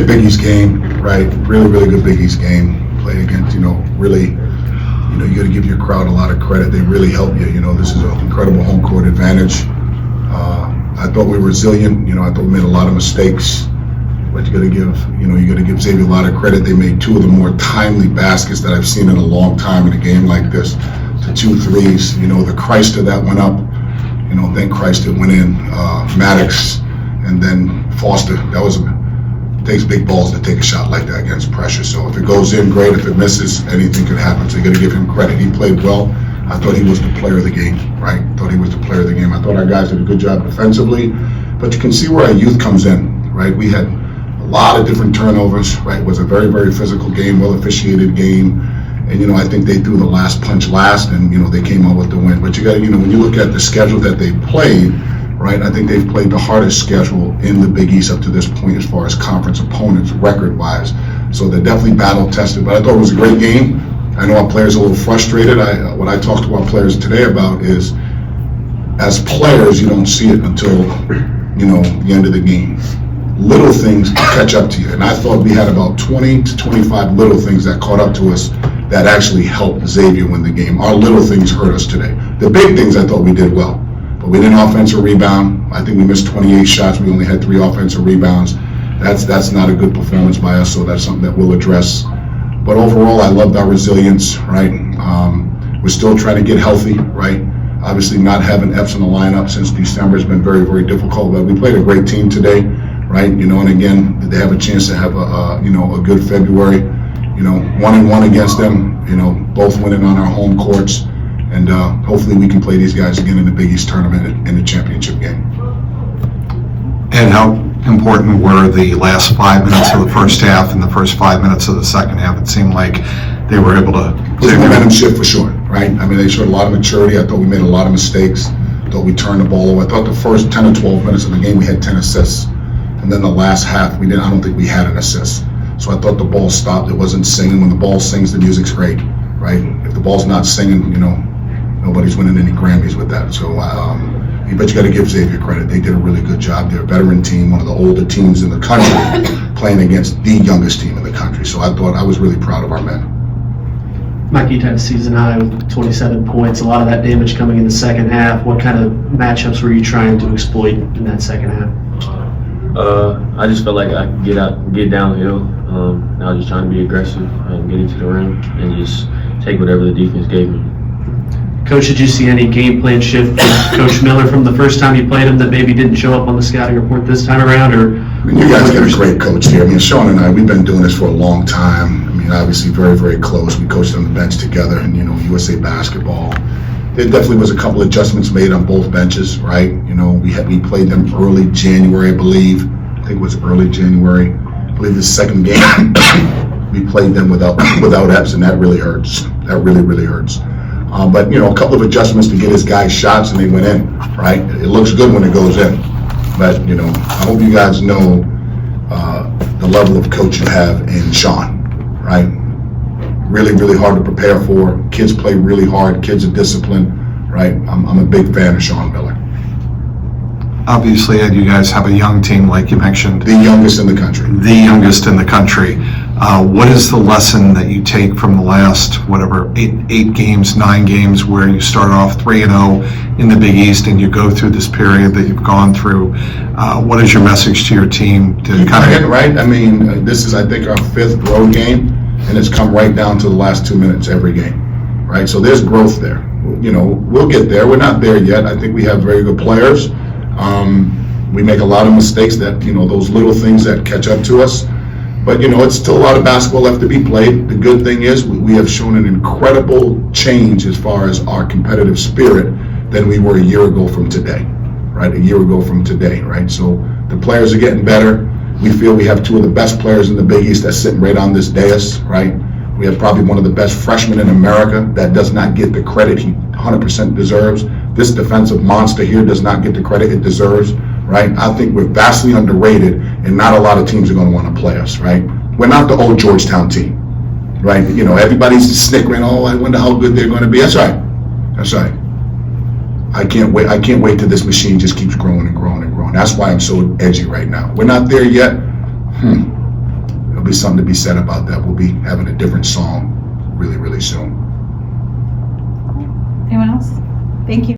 good Big East game, right? Really, really good Big East game. Played against, really, you got to give your crowd a lot of credit. They really help you. This is an incredible home court advantage. I thought we were resilient. I thought we made a lot of mistakes. But you got to give Xavier a lot of credit. They made two of the more timely baskets that I've seen in a long time in a game like this. The 2 threes, the Christ that went up, thank Christ it went in. Maddox and then Foster. Takes big balls to take a shot like that against pressure. So if it goes in, great. If it misses, anything could happen. So you got to give him credit. He played well. I thought he was the player of the game, right? I thought our guys did a good job defensively. But you can see where our youth comes in, right? We had a lot of different turnovers, right? It was a very, very physical game, well-officiated game. And, I think they threw the last punch last, and, they came out with the win. But you got to, when you look at the schedule that they played, right, I think they've played the hardest schedule in the Big East up to this point as far as conference opponents record-wise. So they're definitely battle-tested. But I thought it was a great game. I know our players are a little frustrated. What I talked to our players today about is, as players, you don't see it until, the end of the game. Little things catch up to you. And I thought we had about 20 to 25 little things that caught up to us that actually helped Xavier win the game. Our little things hurt us today. The big things I thought we did well. But we didn't offensive rebound. I think we missed 28 shots. We only had 3 offensive rebounds. That's not a good performance by us, so that's something that we'll address. But overall, I loved our resilience, right? We're still trying to get healthy, right? Obviously not having Epps in the lineup since December has been very, very difficult. But we played a great team today, right? And again, they have a chance to have a good February. 1-1 against them, both winning on our home courts. And hopefully we can play these guys again in the Big East tournament in the championship game. And how important were the last 5 minutes of the first half and the first 5 minutes of the second half? It seemed like they were able to... It was a momentum shift for sure, right? I mean, they showed a lot of maturity. I thought we made a lot of mistakes. I thought we turned the ball over. I thought the first 10 or 12 minutes of the game we had 10 assists. And then the last half, I don't think we had an assist. So I thought the ball stopped. It wasn't singing. When the ball sings, the music's great, right? If the ball's not singing, nobody's winning any Grammys with that. So, but you got to give Xavier credit. They did a really good job. They're a veteran team, one of the older teams in the country, playing against the youngest team in the country. So I was really proud of our men. Mike, you had a season high with 27 points. A lot of that damage coming in the second half. What kind of matchups were you trying to exploit in that second half? I just felt like I could get downhill. I was just trying to be aggressive and get into the rim and just take whatever the defense gave me. Coach, did you see any game plan shift from Coach Miller from the first time you played him that maybe didn't show up on the scouting report this time around? Or you guys got a great coach here. Sean and I, we've been doing this for a long time. Obviously very, very close. We coached on the bench together in, USA basketball. There definitely was a couple of adjustments made on both benches, right? We played them early January, I believe. I think it was early January. I believe the second game we played them without Epps, and that really hurts. That really, really hurts. But a couple of adjustments to get his guys shots, and they went in, right? It looks good when it goes in. But, I hope you guys know the level of coach you have in Sean, right? Really, really hard to prepare for. Kids play really hard. Kids are disciplined, right? I'm a big fan of Sean Miller. Obviously, Ed, you guys have a young team, like you mentioned. The youngest in the country. The youngest in the country. What is the lesson that you take from the last, 8 games, 9 games, where you start off 3-0 in the Big East and you go through this period that you've gone through? What is your message to your team to kind of... Right? This is, I think, our 5th road game, and it's come right down to the last 2 minutes every game, right? So there's growth there. We'll get there. We're not there yet. I think we have very good players. We make a lot of mistakes that, those little things that catch up to us. But, it's still a lot of basketball left to be played. The good thing is we have shown an incredible change as far as our competitive spirit than we were a year ago from today, right? Right? So the players are getting better. We feel we have 2 of the best players in the Big East that's sitting right on this dais, right? We have probably one of the best freshmen in America that does not get the credit he 100% deserves. This defensive monster here does not get the credit it deserves, right? I think we're vastly underrated, and not a lot of teams are going to want to play us, right? We're not the old Georgetown team, right? Everybody's snickering, I wonder how good they're going to be. That's right. I can't wait till this machine just keeps growing and growing and growing. That's why I'm so edgy right now. We're not there yet. there'll be something to be said about that. We'll be having a different song really, really soon. Anyone else? Thank you.